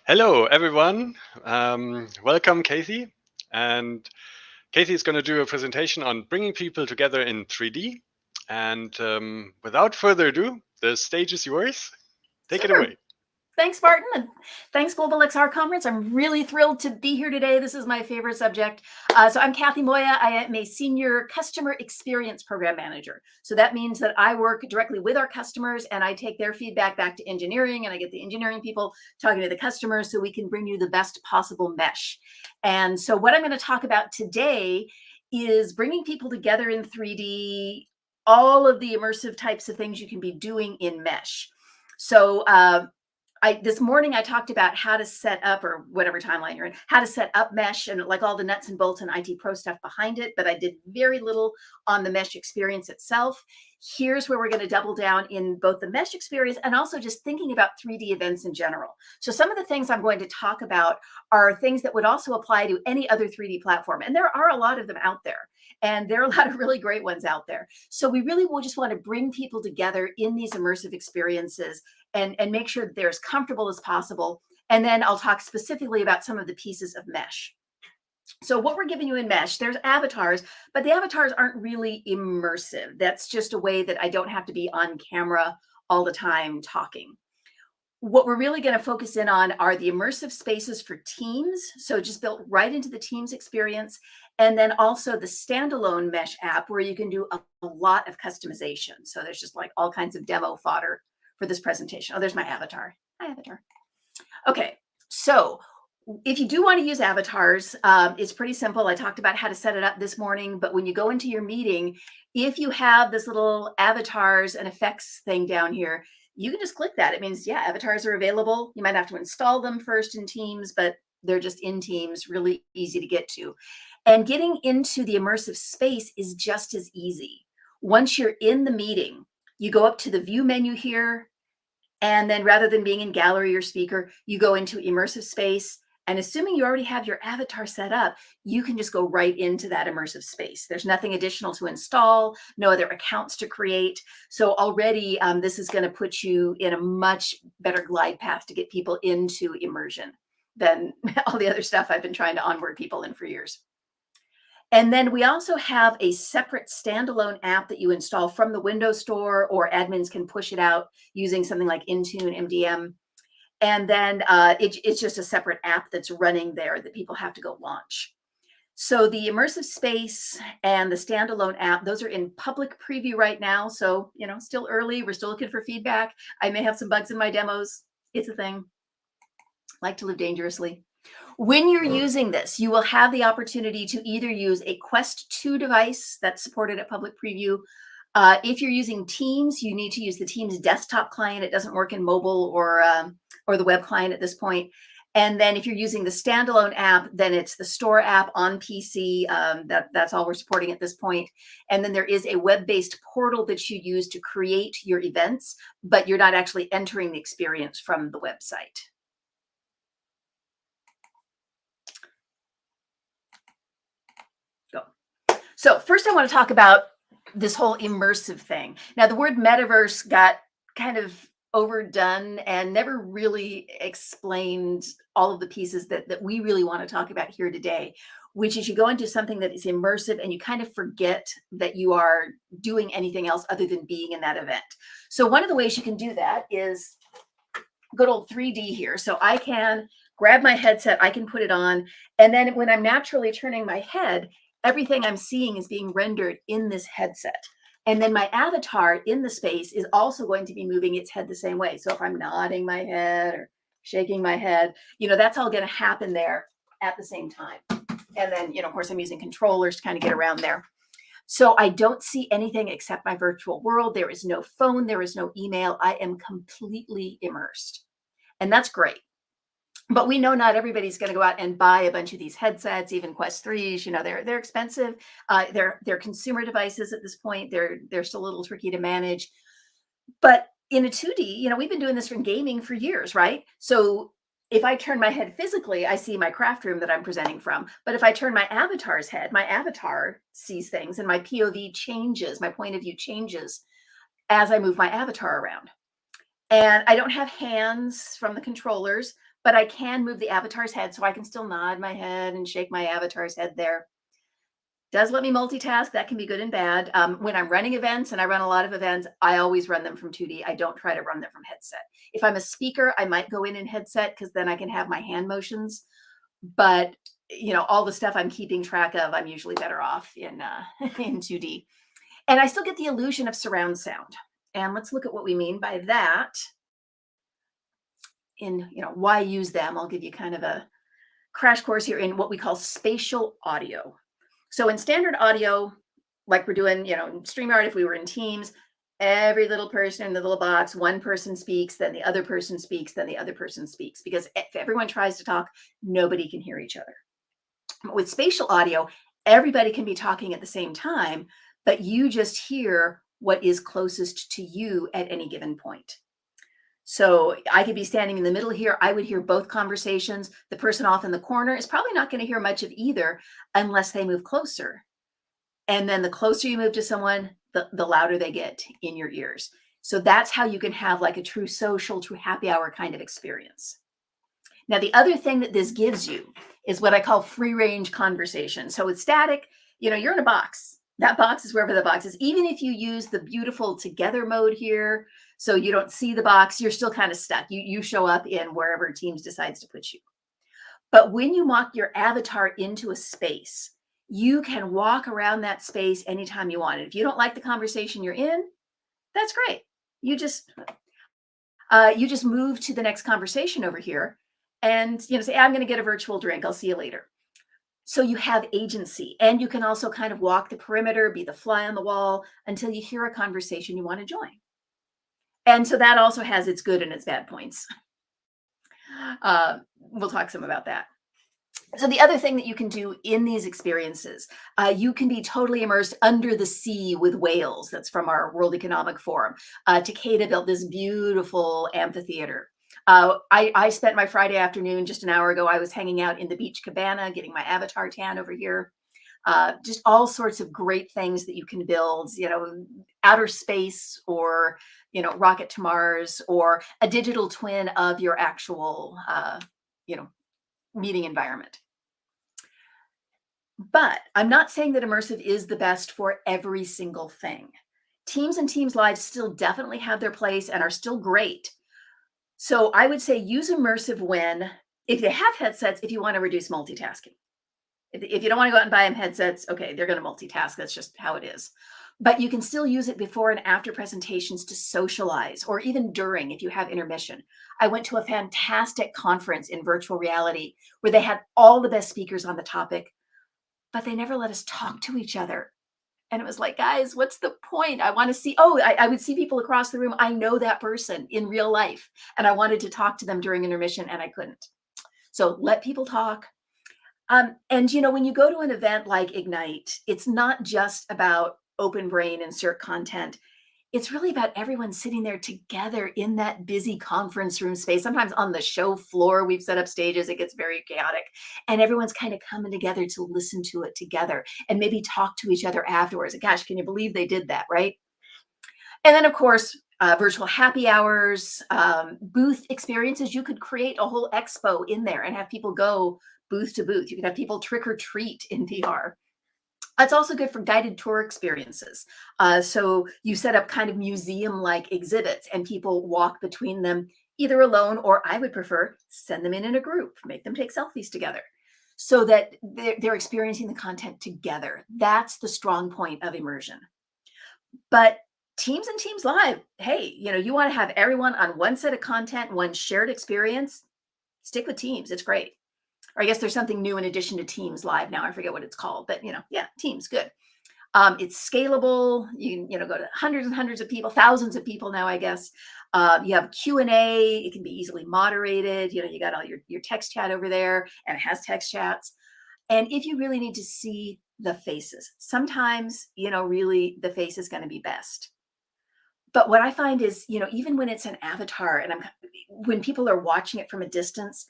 Hello, everyone. Welcome, Casey. And Casey is going to do a presentation on bringing people together in 3D. And without further ado, the stage is yours. Take it away. Thanks, Martin, and thanks, Global XR Conference. I'm really thrilled to be here today. This is my favorite subject. So I'm Kathy Moya. I am a Senior Customer Experience Program Manager. So that means that I work directly with our customers, and I take their feedback back to engineering, and I get the engineering people talking to the customers so we can bring you the best possible mesh. And so what I'm going to talk about today is bringing people together in 3D, all of the immersive types of things you can be doing in mesh. So this morning I talked about how to set up, or whatever timeline you're in, how to set up mesh and like all the nuts and bolts and IT Pro stuff behind it, but I did very little on the mesh experience itself. Here's where we're going to double down in both the mesh experience and also just thinking about 3D events in general. So some of the things I'm going to talk about are things that would also apply to any other 3D platform. And there are a lot of them out there. And there are a lot of really great ones out there. So we really will just want to bring people together in these immersive experiences and make sure that they're as comfortable as possible. And then I'll talk specifically about some of the pieces of mesh. So what we're giving you in mesh, there's avatars, but the avatars aren't really immersive. That's just a way that I don't have to be on camera all the time talking. What we're really going to focus in on are the immersive spaces for teams. So just built right into the Teams experience. And then also the standalone mesh app where you can do a lot of customization. So there's just like all kinds of demo fodder for this presentation. Oh, there's my avatar. Hi, avatar. Okay, so if you do want to use avatars, it's pretty simple. I talked about how to set it up this morning, but when you go into your meeting, if you have this little avatars and effects thing down here, you can just click that. It means, yeah, avatars are available. You might have to install them first in Teams, but they're just in Teams, really easy to get to. And getting into the immersive space is just as easy. Once you're in the meeting, you go up to the view menu here, and then rather than being in gallery or speaker, you go into immersive space. And assuming you already have your avatar set up, you can just go right into that immersive space. There's nothing additional to install, no other accounts to create. So already this is going to put you in a much better glide path to get people into immersion than all the other stuff I've been trying to onboard people in for years. And then we also have a separate standalone app that you install from the Windows Store, or admins can push it out using something like Intune, MDM. And then it's just a separate app that's running there that people have to go launch. So the immersive space and the standalone app, those are in public preview right now. So, still early. We're still looking for feedback. I may have some bugs in my demos. It's a thing. Like to live dangerously. When you're using this, you will have the opportunity to either use a Quest 2 device that's supported at public preview. If you're using Teams, you need to use the Teams desktop client. It doesn't work in mobile or the web client at this point. And then if you're using the standalone app, then it's the store app on PC. That's all we're supporting at this point. And then there is a web-based portal that you use to create your events, but you're not actually entering the experience from the website. Go. So first I want to talk about this whole immersive thing. Now, the word metaverse got kind of overdone and never really explained all of the pieces that we really want to talk about here today, which is you go into something that is immersive and you kind of forget that you are doing anything else other than being in that event. So one of the ways you can do that is good old 3D here. So I can grab my headset, I can put it on, and then when I'm naturally turning my head, everything I'm seeing is being rendered in this headset. And then my avatar in the space is also going to be moving its head the same way. So if I'm nodding my head or shaking my head, that's all going to happen there at the same time. And then, of course, I'm using controllers to kind of get around there. So I don't see anything except my virtual world. There is no phone. There is no email. I am completely immersed. And that's great. But we know not everybody's going to go out and buy a bunch of these headsets, even Quest 3s. They're expensive. They're consumer devices at this point. They're still a little tricky to manage. But in a 2D, we've been doing this from gaming for years, right? So if I turn my head physically, I see my craft room that I'm presenting from. But if I turn my avatar's head, my avatar sees things and my POV changes, my point of view changes as I move my avatar around. And I don't have hands from the controllers, but I can move the avatar's head, so I can still nod my head and shake my avatar's head there. Does let me multitask. That can be good and bad. When I'm running events, and I run a lot of events, I always run them from 2D. I don't try to run them from headset. If I'm a speaker, I might go in headset because then I can have my hand motions. But all the stuff I'm keeping track of, I'm usually better off in in 2D. And I still get the illusion of surround sound. And let's look at what we mean by that. In why use them. I'll give you kind of a crash course here in what we call spatial audio. So in standard audio, like we're doing, in StreamYard, if we were in Teams, every little person in the little box, one person speaks, then the other person speaks, then the other person speaks. Because if everyone tries to talk, nobody can hear each other. But with spatial audio, everybody can be talking at the same time, but you just hear what is closest to you at any given point. So I could be standing in the middle here. I would hear both conversations. The person off in the corner is probably not going to hear much of either unless they move closer. And then the closer you move to someone, the louder they get in your ears. So that's how you can have like a true social, true happy hour kind of experience. Now, the other thing that this gives you is what I call free range conversation. So it's static, you're in a box. That box is wherever the box is. Even if you use the beautiful together mode here, so you don't see the box, you're still kind of stuck. You show up in wherever Teams decides to put you. But when you mock your avatar into a space, you can walk around that space anytime you want. And if you don't like the conversation you're in, that's great. You just move to the next conversation over here and say, I'm going to get a virtual drink. I'll see you later. So you have agency, and you can also kind of walk the perimeter, be the fly on the wall until you hear a conversation you want to join. And so that also has its good and its bad points. We'll talk some about that. So the other thing that you can do in these experiences, you can be totally immersed under the sea with whales. That's from our World Economic Forum. Takeda built this beautiful amphitheater. I spent my Friday afternoon just an hour ago. I was hanging out in the beach cabana, getting my avatar tan over here. Just all sorts of great things that you can build, outer space or, rocket to Mars or a digital twin of your actual, meeting environment. But I'm not saying that immersive is the best for every single thing. Teams and Teams Live still definitely have their place and are still great. So I would say use immersive if you have headsets, if you want to reduce multitasking. If you don't want to go out and buy them headsets, okay, they're going to multitask. That's just how it is. But you can still use it before and after presentations to socialize, or even during if you have intermission. I went to a fantastic conference in virtual reality where they had all the best speakers on the topic, but they never let us talk to each other. And it was like, guys, what's the point? I want to see, I would see people across the room. I know that person in real life. And I wanted to talk to them during intermission and I couldn't. So let people talk. And when you go to an event like Ignite, it's not just about open brain insert content. It's really about everyone sitting there together in that busy conference room space. Sometimes on the show floor, we've set up stages, it gets very chaotic. And everyone's kind of coming together to listen to it together and maybe talk to each other afterwards. Gosh, can you believe they did that, right? And then, of course, virtual happy hours, booth experiences. You could create a whole expo in there and have people go booth to booth. You could have people trick or treat in VR. It's also good for guided tour experiences. So you set up kind of museum-like exhibits and people walk between them either alone, or I would prefer send them in a group, make them take selfies together so that they're experiencing the content together. That's the strong point of immersion. But Teams and Teams Live, hey, you want to have everyone on one set of content, one shared experience, stick with Teams. It's great. Or I guess there's something new in addition to Teams Live now. I forget what it's called, but yeah, Teams, good. It's scalable. You can go to hundreds and hundreds of people, thousands of people now, I guess. You have Q&A. It can be easily moderated. You got all your text chat over there, and it has text chats. And if you really need to see the faces, sometimes, really the face is going to be best. But what I find is, even when it's an avatar and when people are watching it from a distance,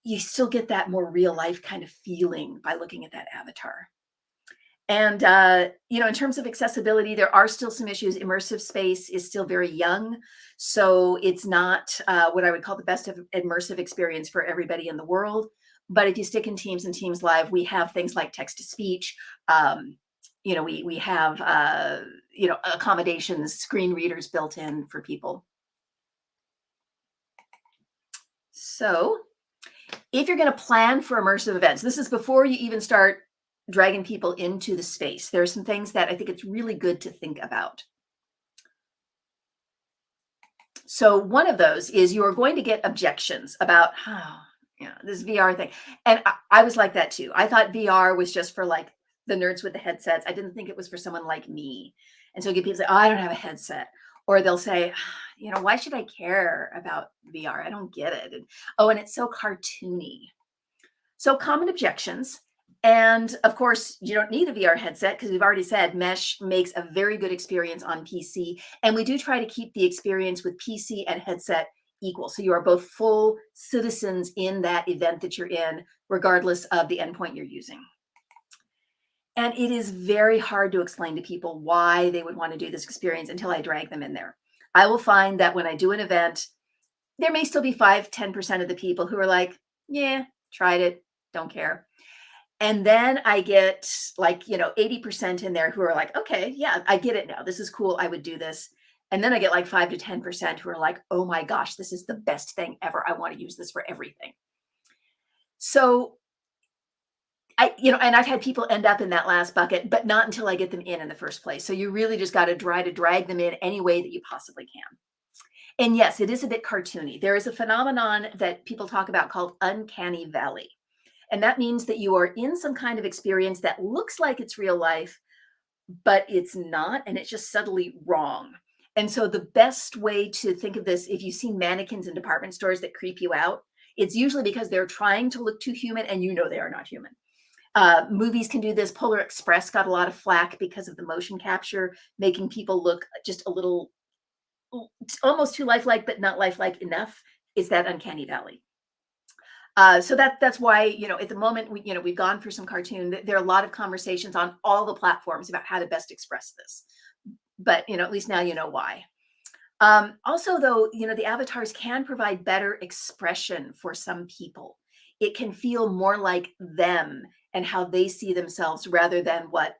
you still get that more real life kind of feeling by looking at that avatar. And, in terms of accessibility, there are still some issues. Immersive space is still very young. So it's not what I would call the best of immersive experience for everybody in the world. But if you stick in Teams and Teams Live, we have things like text to speech. We have, accommodations, screen readers built in for people. So if you're going to plan for immersive events, this is before you even start dragging people into the space. There are some things that I think it's really good to think about. So one of those is you are going to get objections about, this VR thing. And I was like that too. I thought VR was just for like the nerds with the headsets. I didn't think it was for someone like me. And so you get people say, I don't have a headset. Or they'll say, why should I care about VR? I don't get it. And it's so cartoony. So common objections. And of course, you don't need a VR headset because we've already said Mesh makes a very good experience on PC. And we do try to keep the experience with PC and headset equal. So you are both full citizens in that event that you're in, regardless of the endpoint you're using. And it is very hard to explain to people why they would want to do this experience until I drag them in there. I will find that when I do an event, there may still be 5-10% of the people who are like, yeah, tried it, don't care. And then I get 80% in there who are like, okay, yeah, I get it now. This is cool. I would do this. And then I get like 5 to 10% who are like, oh my gosh, this is the best thing ever. I want to use this for everything. So and I've had people end up in that last bucket, but not until I get them in the first place. So you really just got to try to drag them in any way that you possibly can. And yes, it is a bit cartoony. There is a phenomenon that people talk about called uncanny valley. And that means that you are in some kind of experience that looks like it's real life, but it's not, and it's just subtly wrong. And so the best way to think of this, if you see mannequins in department stores that creep you out, it's usually because they're trying to look too human and they are not human. Movies can do this. Polar Express got a lot of flack because of the motion capture, making people look just a little, almost too lifelike, but not lifelike enough. Is that uncanny valley? So that's why, at the moment, we've gone for some cartoon. There are a lot of conversations on all the platforms about how to best express this. But, at least now you know why. Also, though, the avatars can provide better expression for some people. It can feel more like them and how they see themselves rather than what,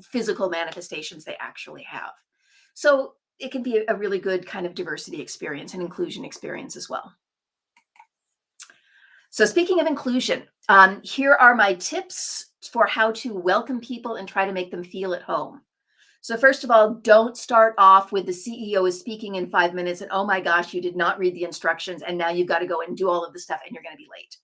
physical manifestations they actually have. So it can be a really good kind of diversity experience and inclusion experience as well. So speaking of inclusion, here are my tips for how to welcome people and try to make them feel at home. So first of all, don't start off with the CEO is speaking in 5 minutes and oh my gosh, you did not read the instructions and now you've got to go and do all of the stuff and you're going to be late.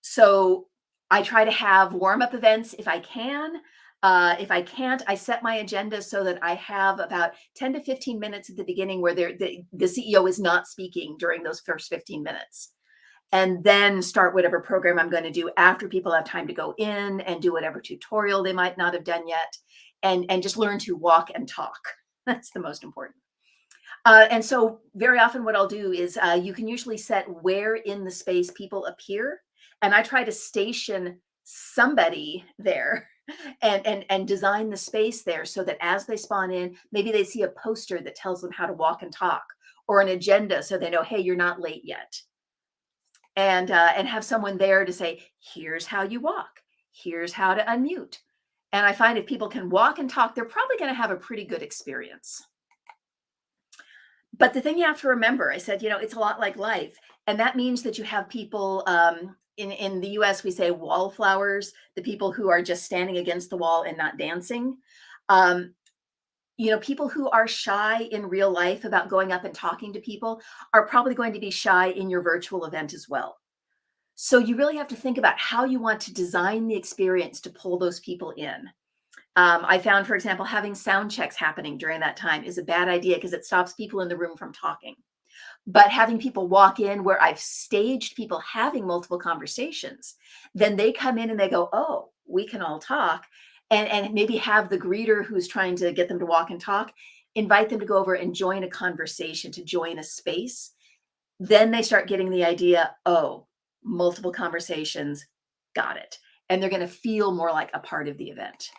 So I try to have warm-up events if I can. If I can't, I set my agenda so that I have about 10 to 15 minutes at the beginning where the CEO is not speaking during those first 15 minutes. And then start whatever program I'm going to do after people have time to go in and do whatever tutorial they might not have done yet, and just learn to walk and talk. That's the most important. And so very often what I'll do is you can usually set where in the space people appear. And I try to station somebody there and design the space there so that as they spawn in, maybe they see a poster that tells them how to walk and talk, or an agenda so they know, hey, you're not late yet. And have someone there to say, here's how you walk, here's how to unmute. And I find if people can walk and talk, they're probably going to have a pretty good experience. But the thing you have to remember, I said, it's a lot like life. And that means that you have people in the US, we say wallflowers, the people who are just standing against the wall and not dancing. People who are shy in real life about going up and talking to people are probably going to be shy in your virtual event as well. So you really have to think about how you want to design the experience to pull those people in. I found, for example, having sound checks happening during that time is a bad idea because it stops people in the room from talking. But having people walk in where I've staged people having multiple conversations, then they come in and they go, oh, we can all talk. And maybe have the greeter who's trying to get them to walk and talk, invite them to go over and join a conversation, to join a space. Then they start getting the idea, oh, multiple conversations, got it. And they're going to feel more like a part of the event.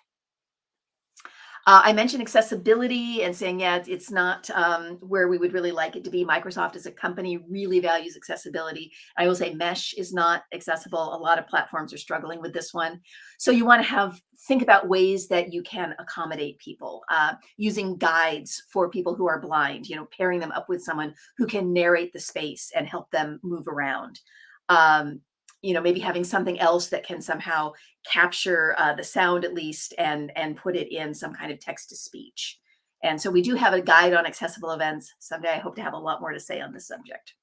I mentioned accessibility and saying, yeah, it's not where we would really like it to be. Microsoft as a company really values accessibility. I will say Mesh is not accessible. A lot of platforms are struggling with this one. So you want to think about ways that you can accommodate people, using guides for people who are blind, pairing them up with someone who can narrate the space and help them move around. Maybe having something else that can somehow capture the sound at least and put it in some kind of text to speech. And so we do have a guide on accessible events. Someday I hope to have a lot more to say on this subject.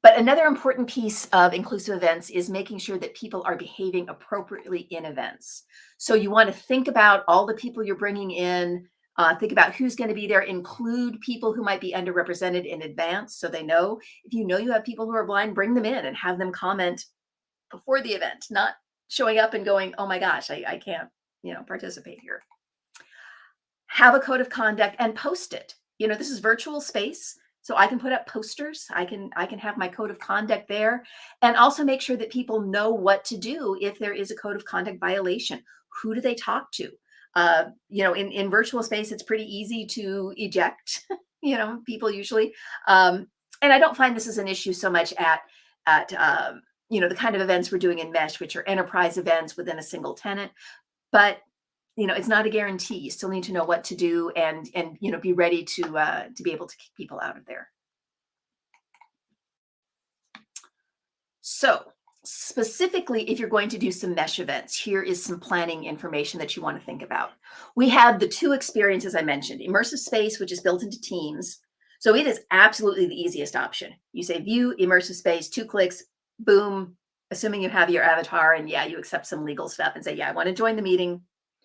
But another important piece of inclusive events is making sure that people are behaving appropriately in events. So you want to think about all the people you're bringing in, think about who's going to be there, include people who might be underrepresented in advance so they know. If you know you have people who are blind, bring them in and have them comment before the event, not showing up and going, oh my gosh, I can't, participate here. Have a code of conduct and post it. This is virtual space, so I can put up posters. I can have my code of conduct there, and also make sure that people know what to do if there is a code of conduct violation. Who do they talk to? In virtual space, it's pretty easy to eject, people usually. And I don't find this is an issue so much at the kind of events we're doing in Mesh, which are enterprise events within a single tenant. But, it's not a guarantee. You still need to know what to do and be ready to be able to kick people out of there. So specifically, if you're going to do some Mesh events, here is some planning information that you want to think about. We have the two experiences I mentioned, Immersive Space, which is built into Teams. So it is absolutely the easiest option. You say view Immersive Space, 2 clicks, boom, assuming you have your avatar and yeah, you accept some legal stuff and say, yeah, I want to join the meeting.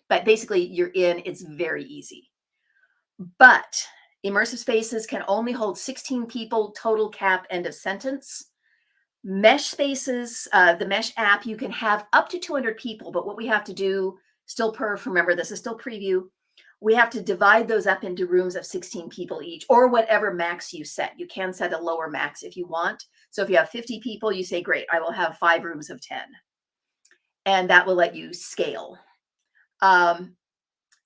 But basically you're in, it's very easy. But Immersive Spaces can only hold 16 people, total cap, end of sentence. Mesh Spaces, the Mesh app, you can have up to 200 people, but what we have to do, still remember this is still preview, we have to divide those up into rooms of 16 people each, or whatever max you set. You can set a lower max if you want. So if you have 50 people, you say, great, I will have 5 rooms of 10. And that will let you scale.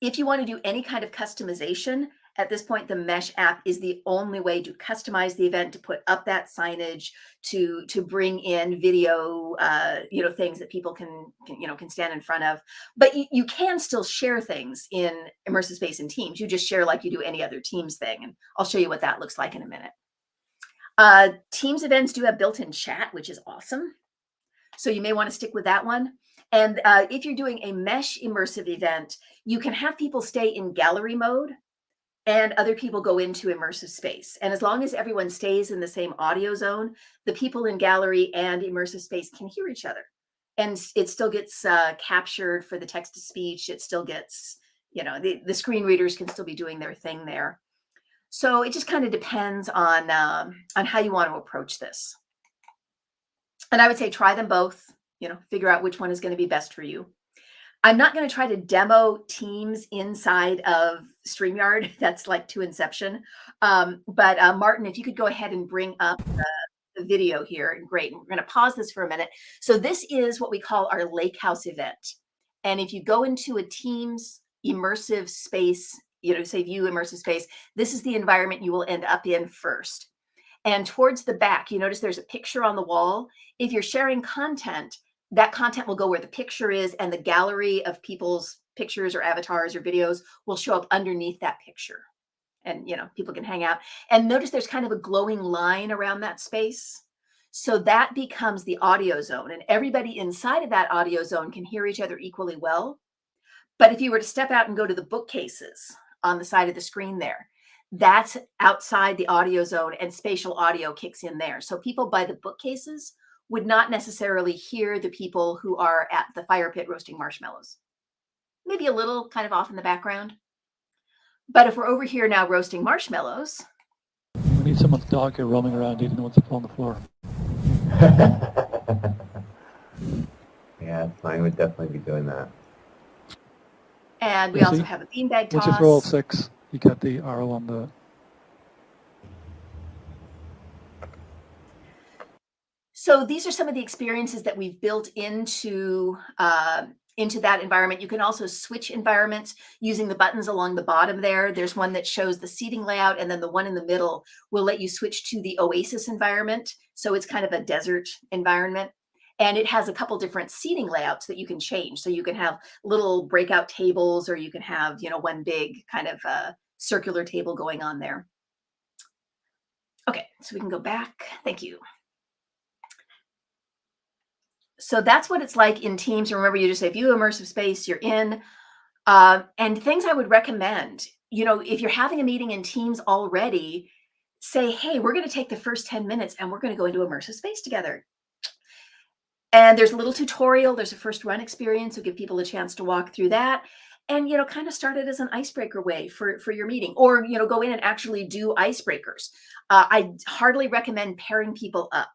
If you want to do any kind of customization, at this point, the Mesh app is the only way to customize the event, to put up that signage, to bring in video, things that people can stand in front of. But you can still share things in Immersive Space and Teams. You just share like you do any other Teams thing. And I'll show you what that looks like in a minute. Teams events do have built-in chat, which is awesome. So you may want to stick with that one. And if you're doing a mesh immersive event, you can have people stay in gallery mode and other people go into immersive space. And as long as everyone stays in the same audio zone, the people in gallery and immersive space can hear each other. And it still gets captured for the text to speech. It still gets, the screen readers can still be doing their thing there. So it just kind of depends on how you want to approach this. And I would say try them both, figure out which one is going to be best for you. I'm not going to try to demo Teams inside of StreamYard. That's like to inception. But Martin, if you could go ahead and bring up the video here, great. And we're going to pause this for a minute. So this is what we call our lake house event. And if you go into a Teams immersive space, say view immersive space, this is the environment you will end up in first. And towards the back, you notice there's a picture on the wall. If you're sharing content, that content will go where the picture is, and the gallery of people's pictures or avatars or videos will show up underneath that picture. And, people can hang out. And notice there's kind of a glowing line around that space. So that becomes the audio zone, and everybody inside of that audio zone can hear each other equally well. But if you were to step out and go to the bookcases on the side of the screen there, that's outside the audio zone, and spatial audio kicks in there. So people by the bookcases would not necessarily hear the people who are at the fire pit roasting marshmallows. Maybe a little kind of off in the background. But if we're over here now roasting marshmallows. We need someone's dog here roaming around eating what's up on the floor. Yeah, mine would definitely be doing that. And we also have a beanbag toss. Once you roll 6, you get the arrow on the... So these are some of the experiences that we've built into that environment. You can also switch environments using the buttons along the bottom there. There's one that shows the seating layout, and then the one in the middle will let you switch to the Oasis environment. So it's kind of a desert environment. And it has a couple different seating layouts that you can change. So you can have little breakout tables, or you can have, one big kind of circular table going on there. Okay, so we can go back. Thank you. So that's what it's like in Teams. Remember, you just say view immersive space, you're in. And things I would recommend, if you're having a meeting in Teams already, say, hey, we're going to take the first 10 minutes and we're going to go into immersive space together. And there's a little tutorial. There's a first run experience. So give people a chance to walk through that. And, kind of start it as an icebreaker way for your meeting, or, go in and actually do icebreakers. I hardly recommend pairing people up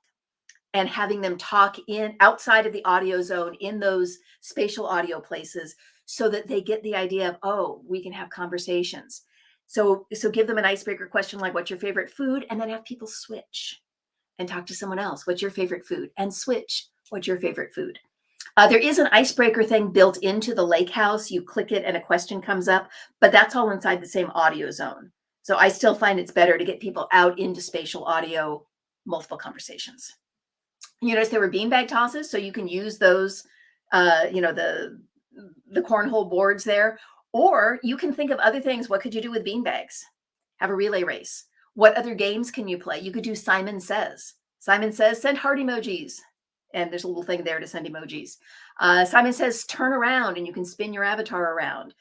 and having them talk outside of the audio zone in those spatial audio places, so that they get the idea of, oh, we can have conversations. So give them an icebreaker question like, what's your favorite food? And then have people switch and talk to someone else. What's your favorite food? And switch. What's your favorite food? There is an icebreaker thing built into the lake house. You click it and a question comes up, but that's all inside the same audio zone. So I still find it's better to get people out into spatial audio, multiple conversations. You notice there were beanbag tosses, so you can use those, the cornhole boards there. Or you can think of other things. What could you do with beanbags? Have a relay race. What other games can you play? You could do Simon Says. Simon Says, send heart emojis. And there's a little thing there to send emojis. Simon Says, turn around, and you can spin your avatar around.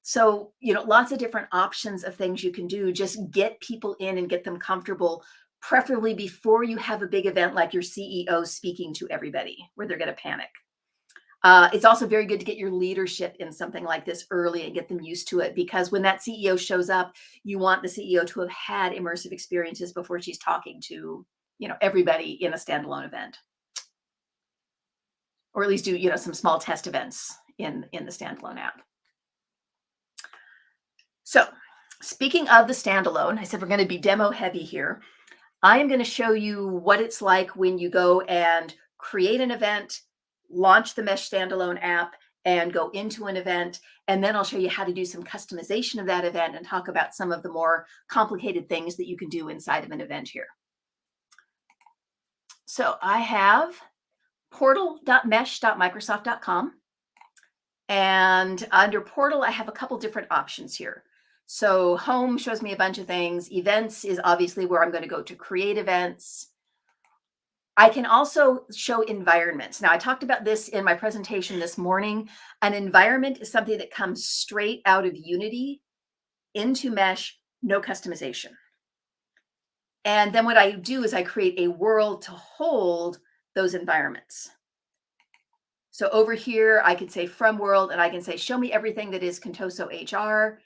So, lots of different options of things you can do. Just get people in and get them comfortable, preferably before you have a big event like your CEO speaking to everybody, where they're going to panic. It's also very good to get your leadership in something like this early and get them used to it, because when that CEO shows up, you want the CEO to have had immersive experiences before she's talking to, everybody in a standalone event. Or at least do, some small test events in the standalone app. So speaking of the standalone, I said we're going to be demo heavy here. I am going to show you what it's like when you go and create an event, launch the Mesh standalone app, and go into an event. And then I'll show you how to do some customization of that event and talk about some of the more complicated things that you can do inside of an event here. So I have portal.mesh.microsoft.com. And under portal, I have a couple different options here. So home shows me a bunch of things. Events is obviously where I'm going to go to create events. I can also show environments. Now, I talked about this in my presentation this morning. An environment is something that comes straight out of Unity into Mesh, no customization. And then what I do is I create a world to hold those environments. So over here, I could say from world, and I can say, show me everything that is Contoso HR,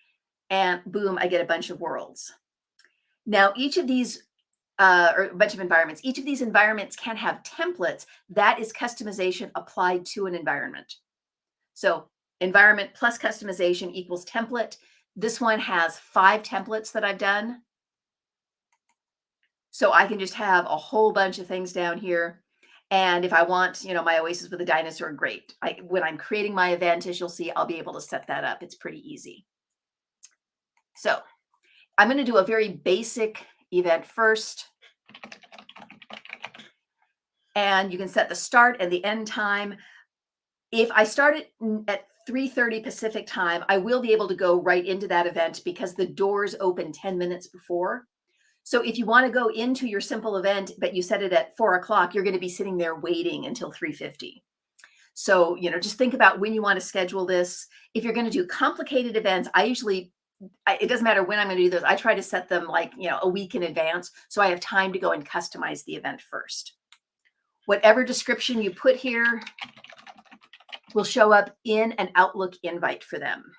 and boom, I get a bunch of worlds. Now, each of these, or a bunch of environments, each of these environments can have templates. That is customization applied to an environment. So environment plus customization equals template. This one has 5 templates that I've done. So I can just have a whole bunch of things down here. And if I want, my Oasis with a dinosaur, great. When I'm creating my event, as you'll see, I'll be able to set that up. It's pretty easy. So I'm going to do a very basic event first. And you can set the start and the end time. If I start it at 3:30 Pacific time, I will be able to go right into that event because the doors open 10 minutes before. So if you want to go into your simple event, but you set it at 4 o'clock, you're going to be sitting there waiting until 3:50. So, just think about when you want to schedule this. If you're going to do complicated events, it doesn't matter when I'm going to do those. I try to set them a week in advance. So I have time to go and customize the event first. Whatever description you put here will show up in an Outlook invite for them.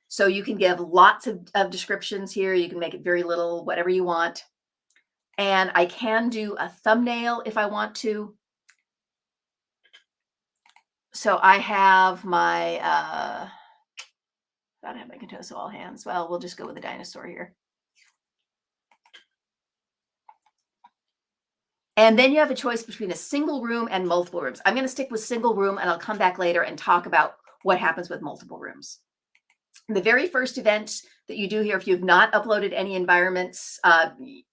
So you can give lots of descriptions here. You can make it very little, whatever you want. And I can do a thumbnail if I want to. So I have my, gotta have my Contoso all hands. Well, we'll just go with the dinosaur here. And then you have a choice between a single room and multiple rooms. I'm going to stick with single room, and I'll come back later and talk about what happens with multiple rooms. The very first event that you do here, if you've not uploaded any environments,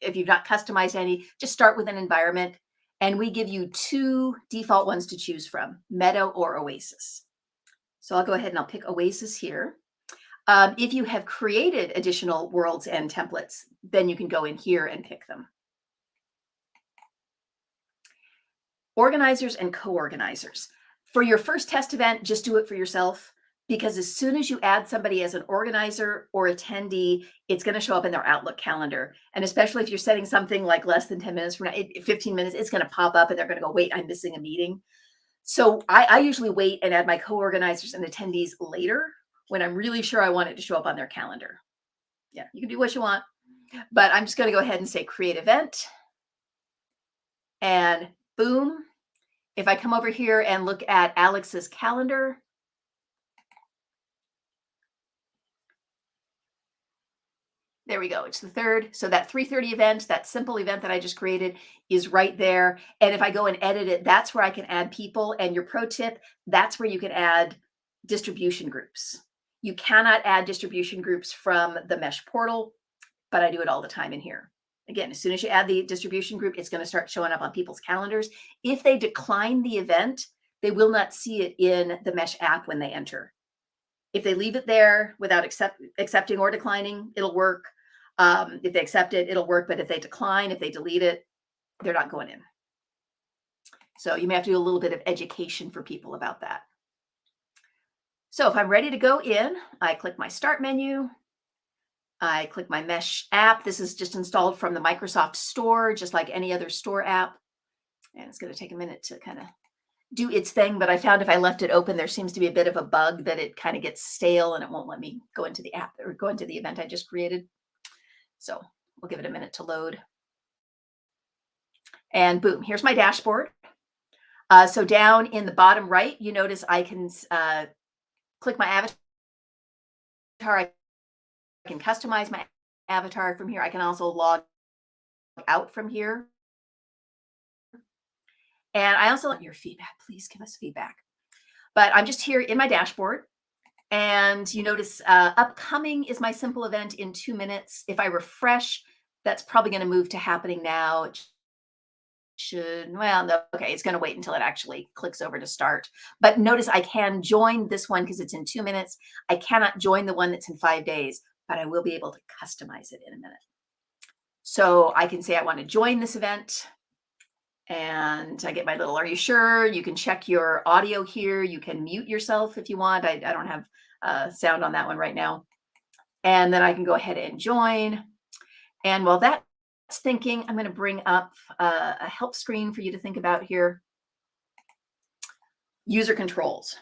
if you've not customized any, just start with an environment. And we give you 2 default ones to choose from, Meadow or Oasis. So I'll go ahead and I'll pick Oasis here. If you have created additional worlds and templates, then you can go in here and pick them. Organizers and co-organizers. For your first test event, just do it for yourself, because as soon as you add somebody as an organizer or attendee, it's going to show up in their Outlook calendar. And especially if you're setting something like less than 10 minutes from now, 15 minutes, it's going to pop up and they're going to go, wait, I'm missing a meeting. So I usually wait and add my co-organizers and attendees later when I'm really sure I want it to show up on their calendar. Yeah, you can do what you want, but I'm just going to go ahead and say create event. And boom. If I come over here and look at Alex's calendar, there we go. It's the 3rd. So that 3:30 event, that simple event that I just created, is right there. And if I go and edit it, that's where I can add people. And your pro tip, that's where you can add distribution groups. You cannot add distribution groups from the Mesh portal, but I do it all the time in here. Again, as soon as you add the distribution group, it's going to start showing up on people's calendars. If they decline the event, they will not see it in the Mesh app when they enter. If they leave it there without accepting or declining, it'll work. If they accept it, it'll work. But if they decline, if they delete it, they're not going in. So you may have to do a little bit of education for people about that. So if I'm ready to go in, I click my Start menu. I click my Mesh app. This is just installed from the Microsoft Store, just like any other store app. And it's going to take a minute to kind of do its thing. But I found if I left it open, there seems to be a bit of a bug that it kind of gets stale and it won't let me go into the app or go into the event I just created. So we'll give it a minute to load. And boom, here's my dashboard. So down in the bottom right, you notice I can click my avatar. I can customize my avatar from here. I can also log out from here. And I also want your feedback. Please give us feedback. But I'm just here in my dashboard. And you notice upcoming is my simple event in 2 minutes. If I refresh, that's probably going to move to happening now. It should, well, no, okay, it's going to wait until it actually clicks over to start. But notice I can join this one because it's in 2 minutes. I cannot join the one that's in 5 days. but I will be able to customize it in a minute. So I can say I want to join this event, and I get my little, are you sure? You can check your audio here. You can mute yourself if you want. I don't have sound on that one right now. And then I can go ahead and join. And while that's thinking, I'm going to bring up a help screen for you to think about here. User controls.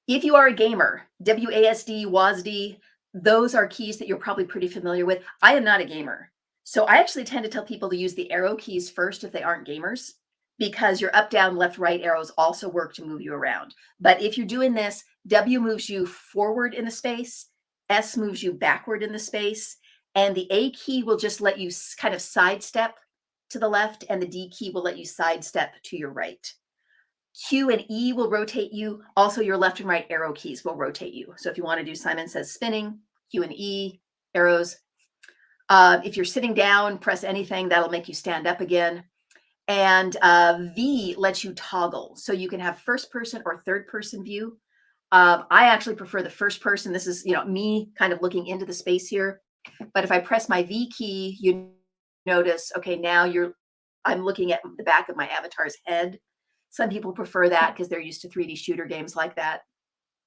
If you are a gamer, WASD, WASD, those are keys that you're probably pretty familiar with. I am not a gamer. So I actually tend to tell people to use the arrow keys first if they aren't gamers, because your up, down, left, right arrows also work to move you around. But if you're doing this, W moves you forward in the space, S moves you backward in the space, and the A key will just let you kind of sidestep to the left, and the D key will let you sidestep to your right. Q and E will rotate you. Also, your left and right arrow keys will rotate you. So if you want to do Simon Says spinning, Q and E, arrows. If you're sitting down, press anything, that'll make you stand up again. And V lets you toggle. So you can have first person or third person view. I actually prefer the first person. This is, me kind of looking into the space here. But if I press my V key, you notice, okay, now I'm looking at the back of my avatar's head. Some people prefer that because they're used to 3D shooter games like that.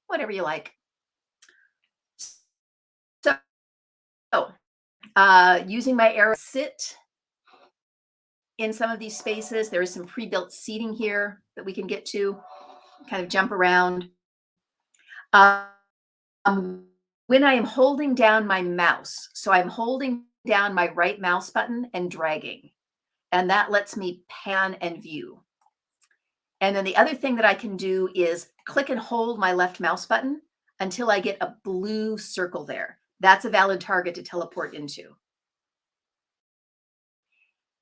Whatever you like. So, using my arrow, sit in some of these spaces. There is some pre-built seating here that we can get to, kind of jump around. When I am holding down my mouse, so I'm holding down my right mouse button and dragging, and that lets me pan and view. And then the other thing that I can do is click and hold my left mouse button until I get a blue circle there. That's a valid target to teleport into.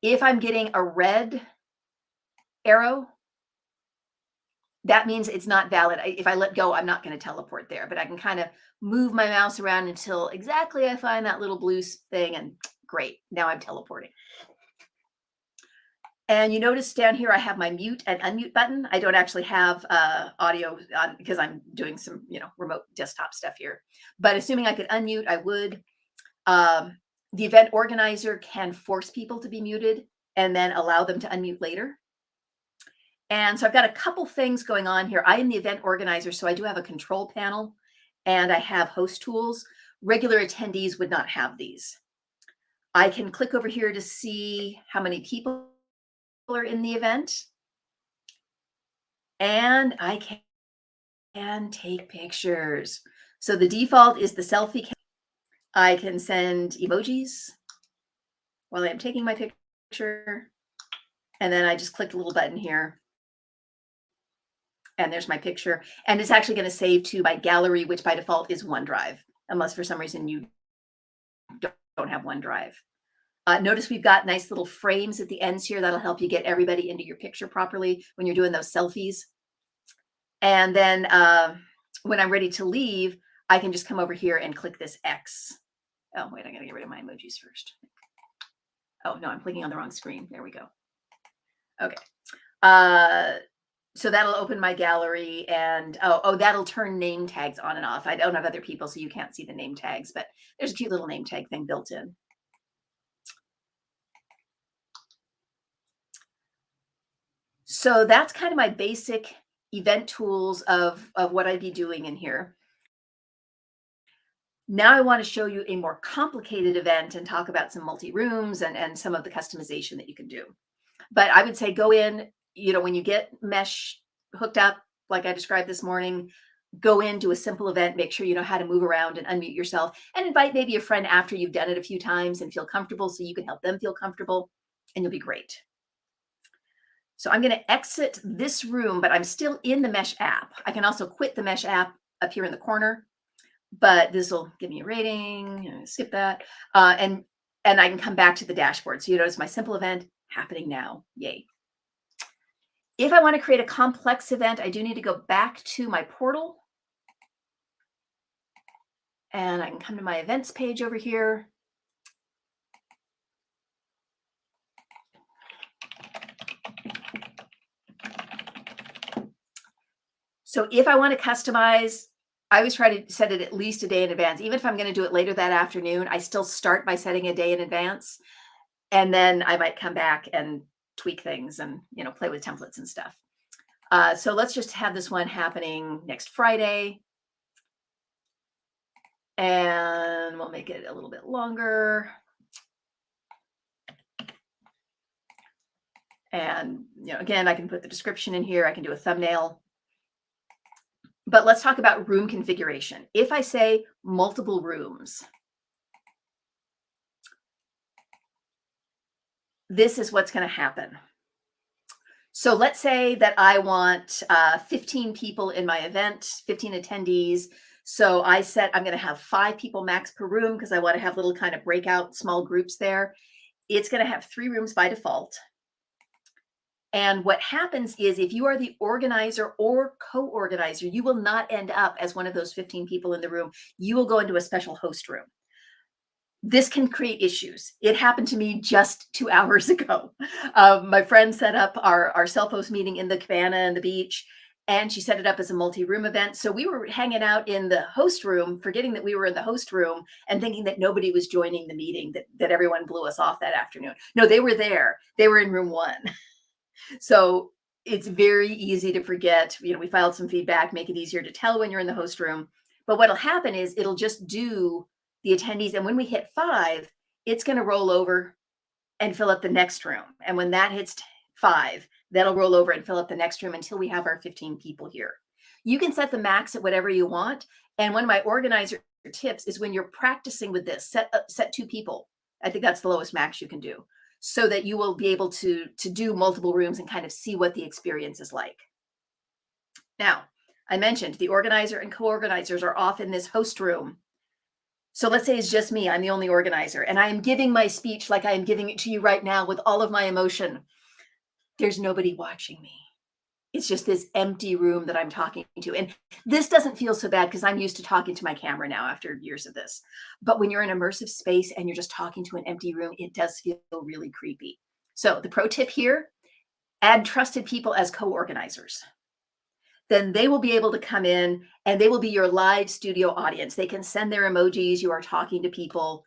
If I'm getting a red arrow, that means it's not valid. If I let go, I'm not going to teleport there, but I can kind of move my mouse around until exactly I find that little blue thing, and great, now I'm teleporting. And you notice down here, I have my mute and unmute button. I don't actually have audio on because I'm doing some, remote desktop stuff here. But assuming I could unmute, I would. The event organizer can force people to be muted and then allow them to unmute later. And so I've got a couple things going on here. I am the event organizer, so I do have a control panel and I have host tools. Regular attendees would not have these. I can click over here to see how many people are in the event, and I can take pictures. So the default is the selfie cam. I can send emojis while I'm taking my picture, and then I just click the little button here, and there's my picture, and it's actually going to save to my gallery, which by default is OneDrive, unless for some reason you don't have OneDrive. Notice we've got nice little frames at the ends here. That'll help you get everybody into your picture properly when you're doing those selfies. And then when I'm ready to leave, I can just come over here and click this X. Oh, wait, I gotta get rid of my emojis first. Oh, no, I'm clicking on the wrong screen. There we go. Okay. So that'll open my gallery, and that'll turn name tags on and off. I don't have other people, so you can't see the name tags, but there's a cute little name tag thing built in. So that's kind of my basic event tools of what I'd be doing in here. Now I want to show you a more complicated event and talk about some multi-rooms and some of the customization that you can do. But I would say go in, when you get mesh hooked up, like I described this morning, go into a simple event, make sure you know how to move around and unmute yourself, and invite maybe a friend after you've done it a few times and feel comfortable so you can help them feel comfortable, and you'll be great. So I'm going to exit this room, but I'm still in the Mesh app. I can also quit the Mesh app up here in the corner, but this will give me a rating. Skip that. And I can come back to the dashboard. So you notice my simple event happening now. Yay. If I want to create a complex event, I do need to go back to my portal. And I can come to my events page over here. So if I want to customize I always try to set it at least a day in advance. Even if I'm going to do it later that afternoon, I still start by setting a day in advance. And then I might come back and tweak things and, play with templates and stuff. So let's just have this one happening next Friday. And we'll make it a little bit longer. And, again, I can put the description in here. I can do a thumbnail. But let's talk about room configuration. If I say multiple rooms, this is what's going to happen. So let's say that I want 15 people in my event, 15 attendees. So I said I'm going to have 5 people max per room because I want to have little kind of breakout small groups there. It's going to have 3 rooms by default. And what happens is if you are the organizer or co-organizer, you will not end up as one of those 15 people in the room. You will go into a special host room. This can create issues. It happened to me just 2 hours ago. My friend set up our self-host meeting in the cabana and the beach, and she set it up as a multi-room event. So we were hanging out in the host room, forgetting that we were in the host room and thinking that nobody was joining the meeting, that everyone blew us off that afternoon. No, they were there. They were in room 1. So it's very easy to forget. We filed some feedback, make it easier to tell when you're in the host room. But what'll happen is it'll just do the attendees. And when we hit 5, it's going to roll over and fill up the next room. And when that hits 5, that'll roll over and fill up the next room until we have our 15 people here. You can set the max at whatever you want. And one of my organizer tips is when you're practicing with this, set 2 people. I think that's the lowest max you can do, so that you will be able to do multiple rooms and kind of see what the experience is like. Now, I mentioned the organizer and co-organizers are off in this host room. So let's say it's just me, I'm the only organizer, and I am giving my speech like I am giving it to you right now with all of my emotion. There's nobody watching me. It's just this empty room that I'm talking to. And this doesn't feel so bad because I'm used to talking to my camera now after years of this. But when you're in immersive space and you're just talking to an empty room, it does feel really creepy. So the pro tip here, add trusted people as co-organizers. Then they will be able to come in and they will be your live studio audience. They can send their emojis. You are talking to people.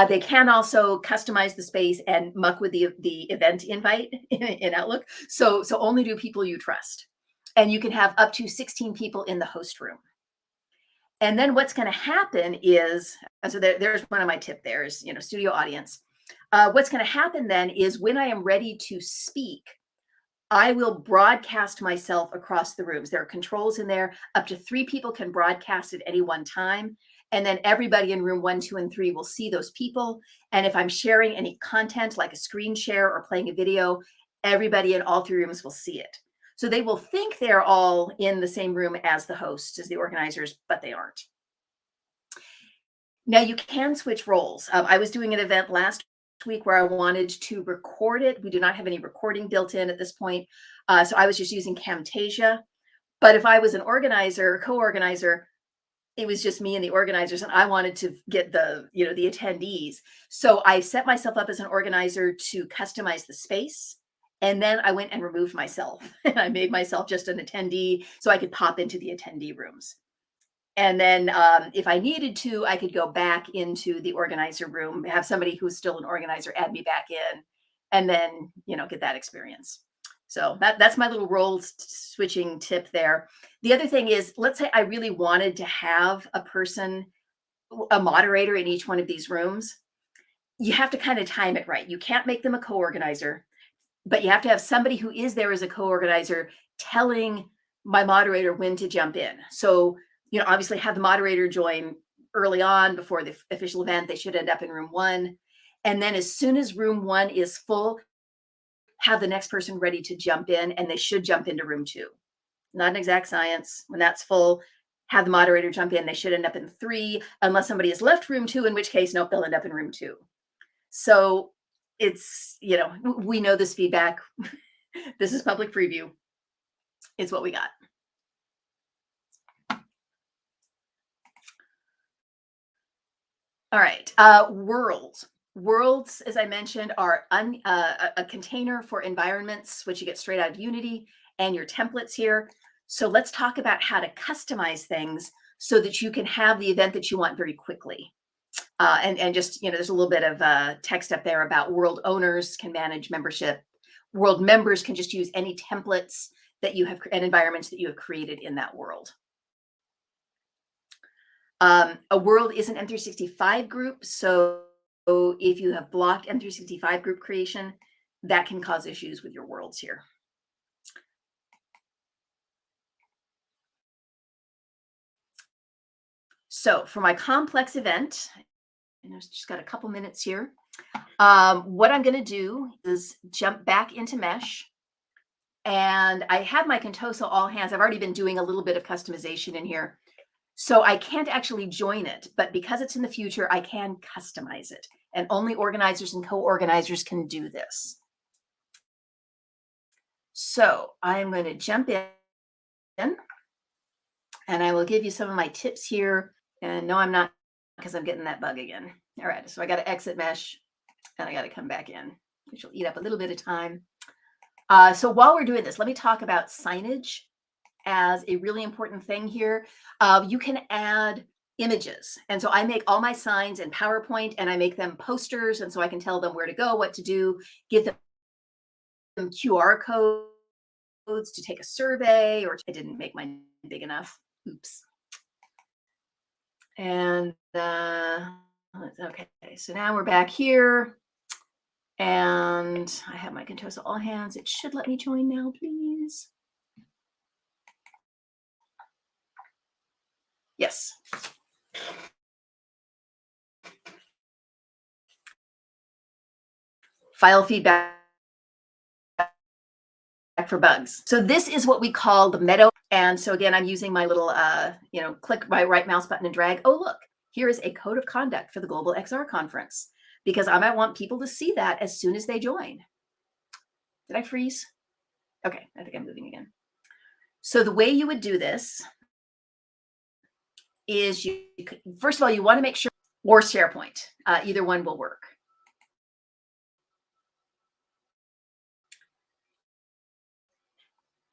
They can also customize the space and muck with the event invite in Outlook. So only do people you trust. And you can have up to 16 people in the host room. And then what's going to happen is, so there's one of my tip there is, studio audience. What's going to happen then is when I am ready to speak, I will broadcast myself across the rooms. There are controls in there. Up to 3 people can broadcast at any one time. And then everybody in room 1, 2, and 3 will see those people. And if I'm sharing any content like a screen share or playing a video, everybody in all 3 rooms will see it. So they will think they're all in the same room as the hosts, as the organizers, but they aren't. Now you can switch roles. I was doing an event last week where I wanted to record it. We do not have any recording built in at this point. So I was just using Camtasia. But if I was an organizer, co-organizer, it was just me and the organizers, and I wanted to get the attendees. So I set myself up as an organizer to customize the space. And then I went and removed myself and I made myself just an attendee so I could pop into the attendee rooms. And then if I needed to, I could go back into the organizer room, have somebody who's still an organizer add me back in, and then, get that experience. So that's my little role switching tip there. The other thing is, let's say I really wanted to have a moderator in each one of these rooms. You have to kind of time it right. You can't make them a co-organizer, but you have to have somebody who is there as a co-organizer telling my moderator when to jump in. So, obviously have the moderator join early on before the official event. They should end up in room 1. And then as soon as room 1 is full, have the next person ready to jump in, and they should jump into room 2. Not an exact science. When that's full, have the moderator jump in. They should end up in 3, unless somebody has left room 2, in which case, nope, they'll end up in room 2. So it's, we know this feedback. This is public preview. It's what we got. All right, worlds. Worlds, as I mentioned, are a container for environments, which you get straight out of Unity, and your templates here. So let's talk about how to customize things so that you can have the event that you want very quickly. And just, there's a little bit of text up there about world owners can manage membership. World members can just use any templates that you have and environments that you have created in that world. A world is an M365 group. So if you have blocked M365 group creation, that can cause issues with your worlds here. So for my complex event, and I've just got a couple minutes here. What I'm going to do is jump back into Mesh. And I have my Contoso all hands. I've already been doing a little bit of customization in here. So I can't actually join it, but because it's in the future, I can customize it. And only organizers and co-organizers can do this. So I'm going to jump in and I will give you some of my tips here. And no, I'm not, because I'm getting that bug again. All right, so I got to exit Mesh and I got to come back in, which will eat up a little bit of time. So while we're doing this, let me talk about signage as a really important thing here. You can add images. And so I make all my signs in PowerPoint and I make them posters. And so I can tell them where to go, what to do, give them QR codes to take a survey, or I didn't make mine big enough. Oops. And okay, so now we're back here. And I have my Contoso all hands. It should let me join now, please. Yes. File feedback for bugs. So this is what we call the Meadow. And so again, I'm using my little, click my right mouse button and drag. Oh, look, here is a code of conduct for the Global XR conference, because I might want people to see that as soon as they join. Did I freeze? Okay, I think I'm moving again. So the way you would do this is first of all, you want to make sure, or SharePoint, either one will work.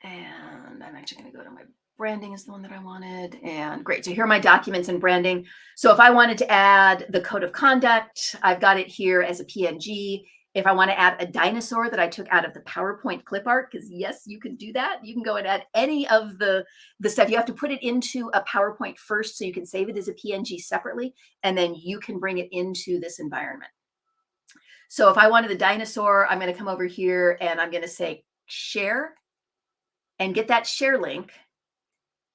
And I'm actually going to go to my branding is the one that I wanted. And great. So here are my documents and branding. So if I wanted to add the code of conduct, I've got it here as a PNG. If I want to add a dinosaur that I took out of the PowerPoint clip art, because yes, you can do that. You can go and add any of the stuff. You have to put it into a PowerPoint first so you can save it as a PNG separately, and then you can bring it into this environment. So if I wanted the dinosaur, I'm going to come over here and I'm going to say share and get that share link.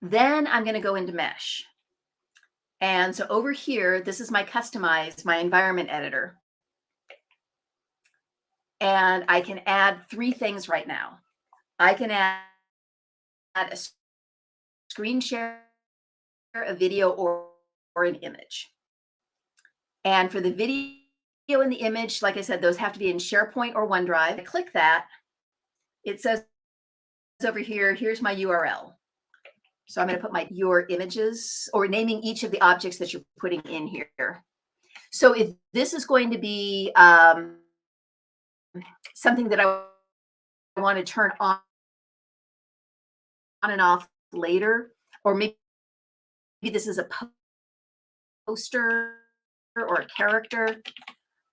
Then I'm going to go into Mesh. And so over here, this is my customized, my environment editor. And I can add 3 things right now. I can add a screen share, a video, or an image. And for the video and the image, like I said, those have to be in SharePoint or OneDrive. I click that. It says over here, here's my URL. So I'm going to put your images, or naming each of the objects that you're putting in here. So if this is going to be something that I want to turn on and off later, or maybe this is a poster or a character,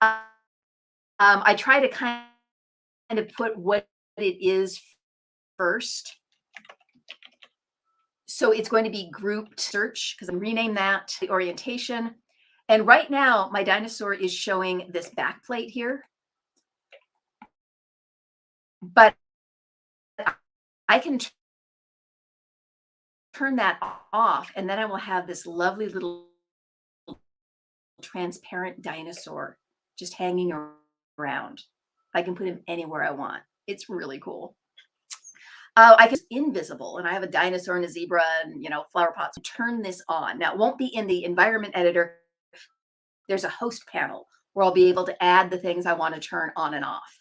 I try to kind of put what it is first. So it's going to be grouped search, because I'm rename that the orientation. And right now my dinosaur is showing this back plate here, but I can turn that off, and then I will have this lovely little transparent dinosaur just hanging around. I can put him anywhere I want. It's really cool. I can invisible, and I have a dinosaur and a zebra and flower pots. Turn this on. Now it won't be in the environment editor. There's a host panel where I'll be able to add the things I want to turn on and off.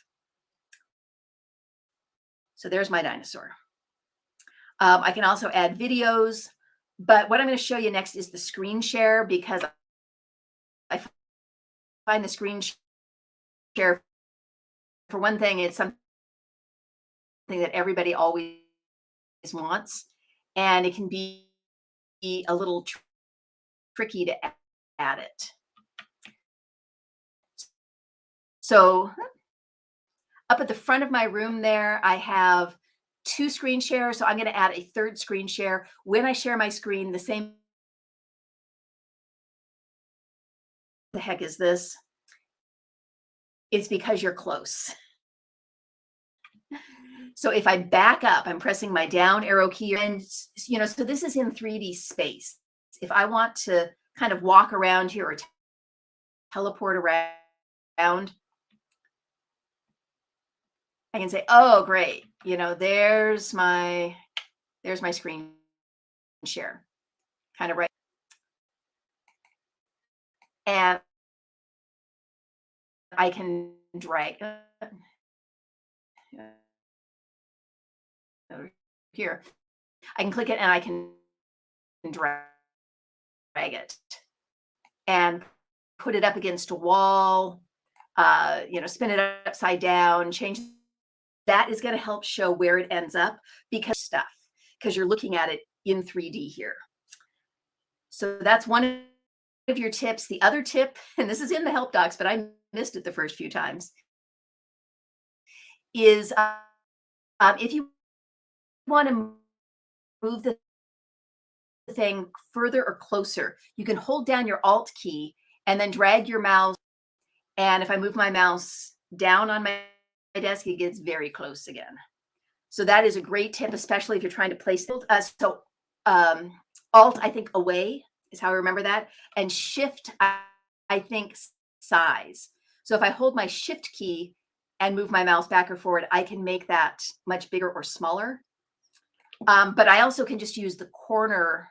So there's my dinosaur. I can also add videos, but what I'm going to show you next is the screen share, because I find the screen share, for one thing, it's something that everybody always wants, and it can be a little tricky to add it. So up at the front of my room there, I have 2 screen shares. So I'm going to add a 3rd screen share. When I share my screen, the same. The heck is this? It's because you're close. So if I back up, I'm pressing my down arrow key, and so this is in 3D space. If I want to kind of walk around here or teleport around, I can say, oh, great. There's my screen share, kind of right. And I can drag here. I can click it and I can drag it and put it up against a wall, spin it upside down, change. That is going to help show where it ends up because you're looking at it in 3D here. So that's one of your tips. The other tip, and this is in the help docs, but I missed it the first few times, is if you want to move the thing further or closer, you can hold down your Alt key and then drag your mouse. And if I move my mouse down on my desk, it gets very close again. So that is a great tip, especially if you're trying to place things. Alt, I think, away is how I remember that. And Shift, I think, size. So if I hold my Shift key and move my mouse back or forward, I can make that much bigger or smaller. But I also can just use the corner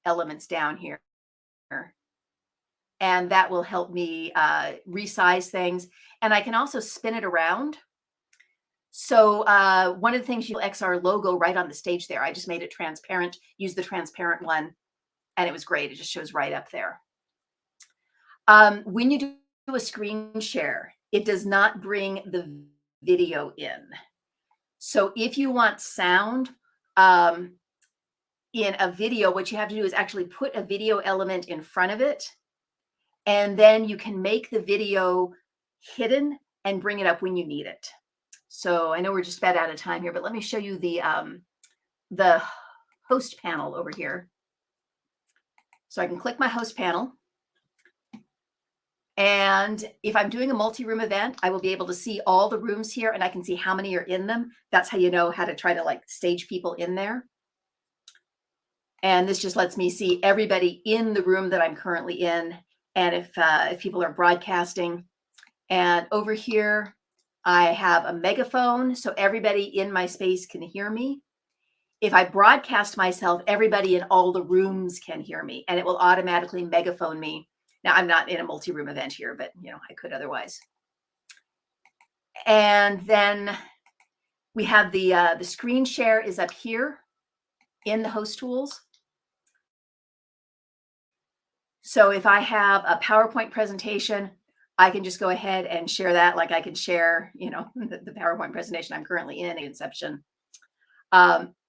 elements down here. And that will help me resize things. And I can also spin it around. So one of the things, XR logo right on the stage there. I just made it transparent, use the transparent one, and it was great. It just shows right up there. When you do a screen share, it does not bring the video in. So if you want sound in a video, what you have to do is actually put a video element in front of it. And then you can make the video hidden and bring it up when you need it. So I know we're just about out of time here, but let me show you the host panel over here. So I can click my host panel. And if I'm doing a multi-room event, I will be able to see all the rooms here and I can see how many are in them. That's how you know how to try to stage people in there. And this just lets me see everybody in the room that I'm currently in. And if people are broadcasting. And over here, I have a megaphone, so everybody in my space can hear me. If I broadcast myself, everybody in all the rooms can hear me, and it will automatically megaphone me. Now, I'm not in a multi-room event here, but I could otherwise. And then we have the screen share is up here in the host tools. So if I have a PowerPoint presentation, I can just go ahead and share that. Like I can share, the PowerPoint presentation I'm currently in Inception.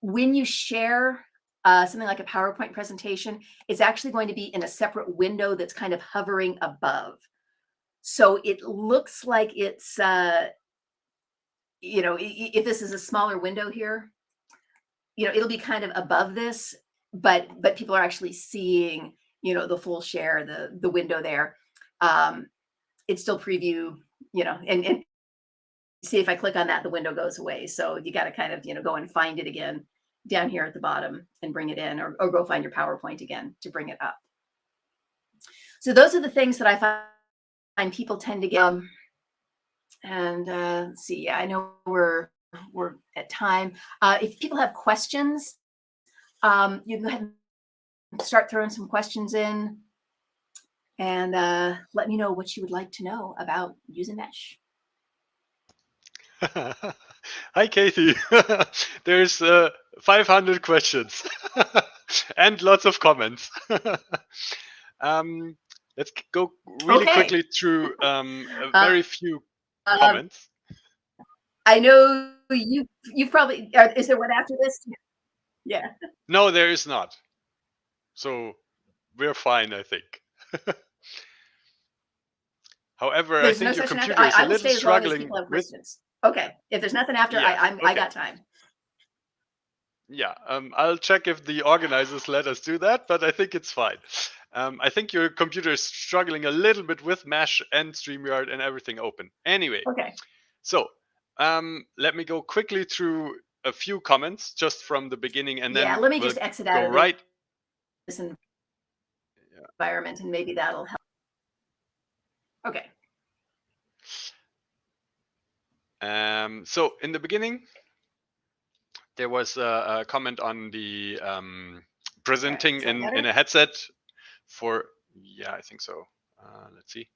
When you share something like a PowerPoint presentation, it's actually going to be in a separate window that's kind of hovering above. So it looks like it's, if this is a smaller window here, it'll be kind of above this, but people are actually seeing, the full share, the window there. It's still preview, and see if I click on that, the window goes away. So you got to kind of, go and find it again down here at the bottom and bring it in, or go find your PowerPoint again to bring it up. So those are the things that I find people tend to get. And let's see, I know we're at time. If people have questions, you can go ahead and start throwing some questions in. And let me know what you would like to know about using Mesh. Hi, Kathy. There's 500 questions and lots of comments. Let's go really quickly through a very few comments. I know you've probably, is there one after this? Yeah. No, there is not. So we're fine, I think. However, I There's no think your session after. computer is a I will little stay as long as struggling people have with. questions. Okay. If there's nothing after, Yeah, I okay. got time. Yeah, I'll check if the organizers let us do that, but I think it's fine. I think your computer is struggling a little bit with Mesh and StreamYard and everything open. Anyway, Okay. so let me go quickly through a few comments just from the beginning, and Yeah, then let me we'll just exit go out of right. this environment and maybe that'll help. Okay. So in the beginning, there was a comment on the presenting Is that in better? a headset for. Yeah, I think so. Let's see.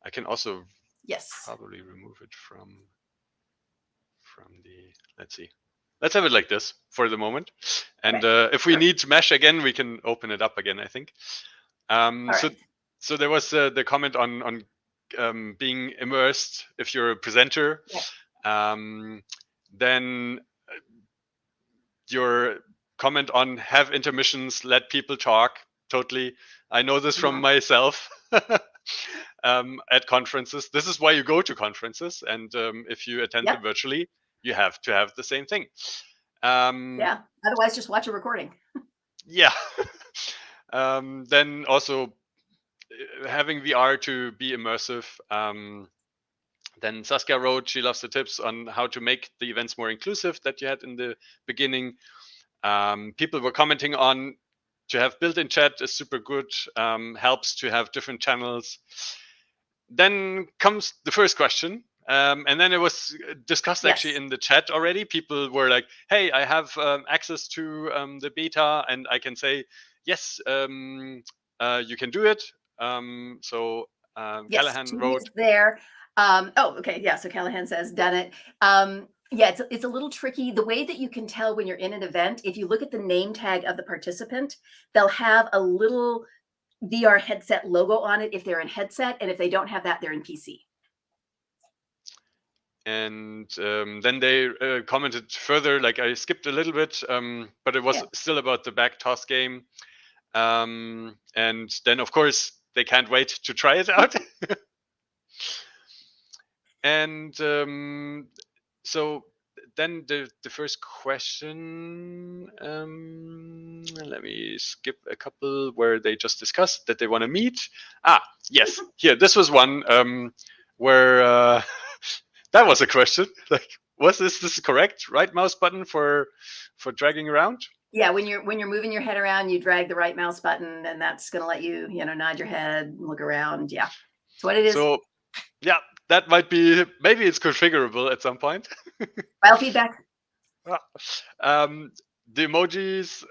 I can also Yes. probably remove it from the. Let's see. Let's have it like this for the moment, and Okay. if we Sure. need Mesh again, we can open it up again, I think. All So right. so there was the comment on being immersed if you're a presenter. Yeah. Then your comment on have intermissions, let people talk. Totally, I know this from myself. At conferences, this is why you go to conferences, and if you attend them Yep. virtually, you have to have the same thing. Yeah. Otherwise, just watch a recording. Yeah. Then also having VR to be immersive. Then Saskia wrote she loves the tips on how to make the events more inclusive that you had in the beginning. People were commenting on to have built-in chat is super good, helps to have different channels. Then comes the first question, and then it was discussed actually in the chat already. People were like, hey, I have access to the beta and I can say, yes, you can do it. So Yes, Callahan Judy wrote, is there. Okay, yeah. So Callahan says, done it. Yeah, it's a little tricky. The way that you can tell when you're in an event, if you look at the name tag of the participant, they'll have a little VR headset logo on it if they're in headset, and if they don't have that, they're in PC. and then they commented further, like I skipped a little bit, but it was still about the back toss game. And then, of course, they can't wait to try it out. And so then the first question, let me skip a couple where they just discussed that they want to meet. Yes, here, this was one where that was a question. Like, was this correct? Right mouse button for dragging around? Yeah, when you're moving your head around, you drag the right mouse button, and that's going to let you, nod your head, look around. Yeah, that's what it is. So, yeah, that might be, maybe it's configurable at some point. File feedback. The emojis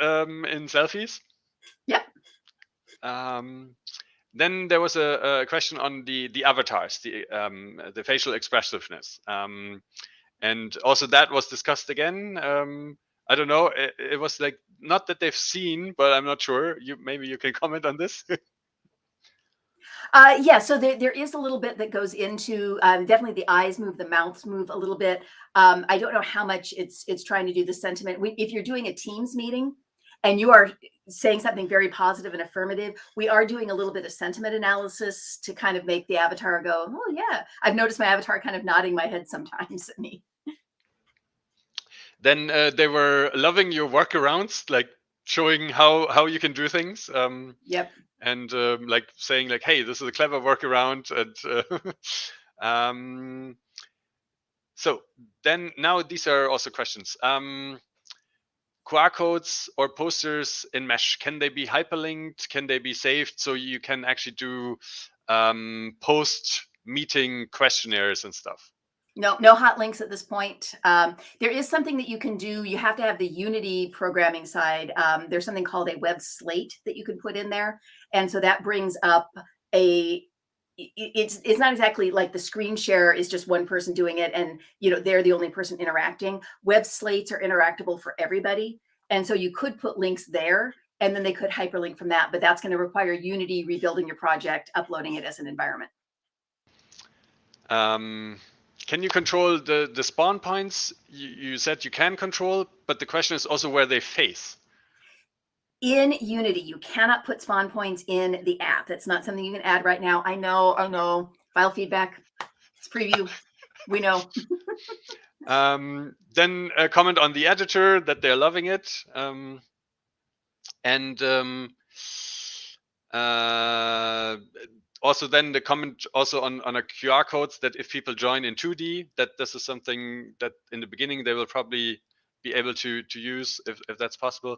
in selfies. Yep. Then there was a question on the avatars, the facial expressiveness, and also that was discussed again. I don't know. It was like not that they've seen, but I'm not sure. Maybe you can comment on this. Yeah, so there is a little bit that goes into definitely the eyes move, the mouths move a little bit. I don't know how much it's trying to do the sentiment. If you're doing a Teams meeting and you are saying something very positive and affirmative, we are doing a little bit of sentiment analysis to kind of make the avatar go, oh yeah. I've noticed my avatar kind of nodding my head sometimes at me. Then they were loving your workarounds, like showing how you can do things. Yep. And like saying like, hey, this is a clever workaround. And so then now these are also questions. QR codes or posters in Mesh, can they be hyperlinked? Can they be saved so you can actually do post meeting questionnaires and stuff? No hot links at this point. There is something that you can do. You have to have the Unity programming side. There's something called a web slate that you can put in there. And so that brings up it's not exactly like the screen share is just one person doing it and they're the only person interacting. Web slates are interactable for everybody. And so you could put links there and then they could hyperlink from that, but that's going to require Unity rebuilding your project, uploading it as an environment. Can you control the spawn points? You said you can control, but the question is also where they face. In Unity, you cannot put spawn points in the app. That's not something you can add right now. I know. File feedback. It's preview. We know. Then a comment on the editor that they're loving it. And also then the comment also on a QR codes that if people join in 2D, that this is something that in the beginning they will probably be able to use if that's possible.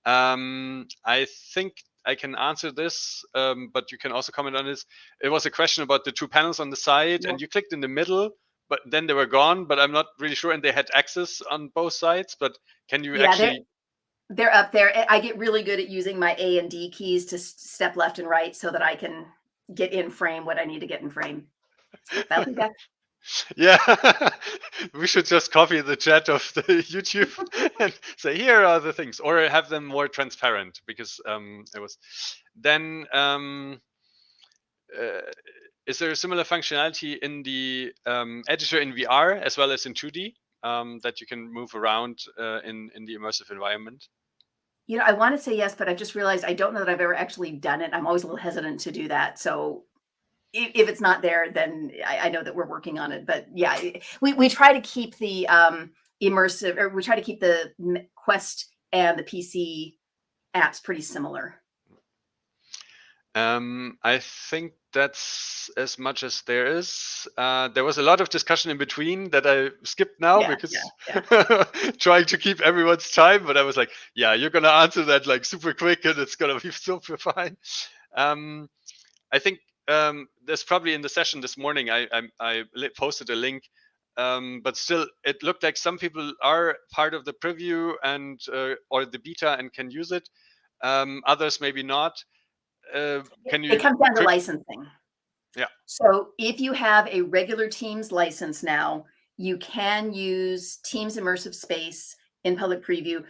I think I can answer this, but you can also comment on this. It was a question about the 2 panels on the side, Yeah. and you clicked in the middle, but then they were gone, but I'm not really sure, and they had access on both sides, but can you Yeah, actually... they're up there. I get really good at using my A and D keys to step left and right so that I can get in frame what I need to get in frame. File feedback. Yeah, we should just copy the chat of the YouTube and say, here are the things, or have them more transparent, because it was then is there a similar functionality in the editor in VR as well as in 2D that you can move around in the immersive environment? You know, I want to say yes, but I've just realized I don't know that I've ever actually done it. I'm always a little hesitant to do that. So if it's not there, then I know that we're working on it. But yeah, we try to keep the immersive, or we try to keep the Quest and the PC apps pretty similar. I think that's as much as there is. There was a lot of discussion in between that I skipped now because trying to keep everyone's time, but I was like, yeah, you're going to answer that like super quick and it's going to be super fine. I think there's probably in the session this morning, I posted a link, but still it looked like some people are part of the preview and or the beta and can use it. Others maybe not. Can you... It comes down to licensing. Yeah. So if you have a regular Teams license now, you can use Teams Immersive Space in public preview.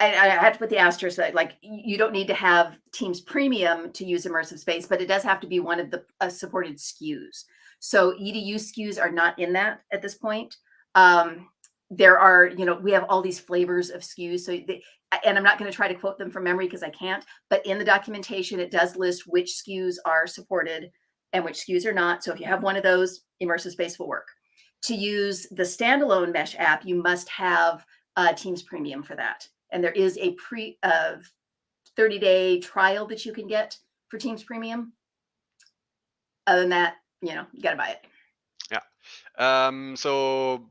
I have to put the asterisk that, like, you don't need to have Teams Premium to use Immersive Space, but it does have to be one of the supported SKUs. So EDU SKUs are not in that at this point. There are, we have all these flavors of SKUs. So and I'm not going to try to quote them from memory because I can't, but in the documentation, it does list which SKUs are supported and which SKUs are not. So if you have one of those, Immersive Space will work. To use the standalone Mesh app, you must have Teams Premium for that. And there is a 30-day trial that you can get for Teams Premium. Other than that, you got to buy it. Yeah. So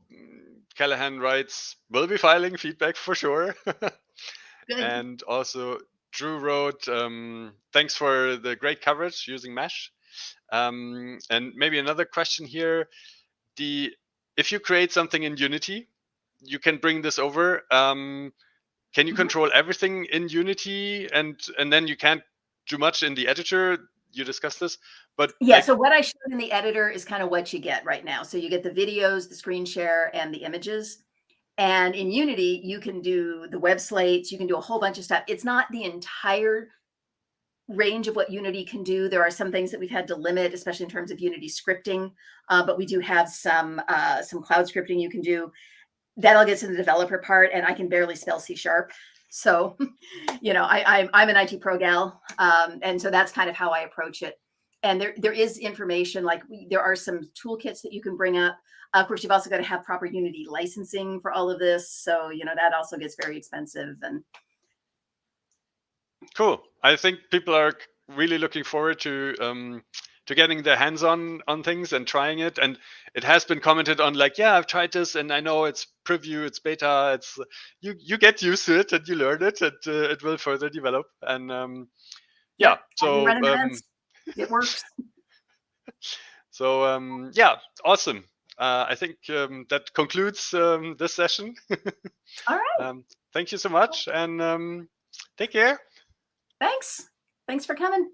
Callahan writes, we'll be filing feedback for sure. Good. And also Drew wrote, thanks for the great coverage using Mesh. And maybe another question here, if you create something in Unity, you can bring this over. Can you control everything in Unity and then you can't do much in the editor? You discussed this, but yeah. So what I showed in the editor is kind of what you get right now. So you get the videos, the screen share, and the images. And in Unity, you can do the web slates. You can do a whole bunch of stuff. It's not the entire range of what Unity can do. There are some things that we've had to limit, especially in terms of Unity scripting. But we do have some cloud scripting you can do. That all gets in the developer part, and I can barely spell C#. So, I'm an IT pro gal, and so that's kind of how I approach it. And there is information, like there are some toolkits that you can bring up. Of course, you've also got to have proper Unity licensing for all of this. So, that also gets very expensive. And cool. I think people are really looking forward to getting their hands on things and trying it. And it has been commented on, like, yeah, I've tried this and I know it's preview, it's beta, it's you get used to it and you learn it, and it will further develop. And yeah, so it works. So yeah, awesome. I think that concludes this session. All right. Thank you so much, and take care. Thanks for coming.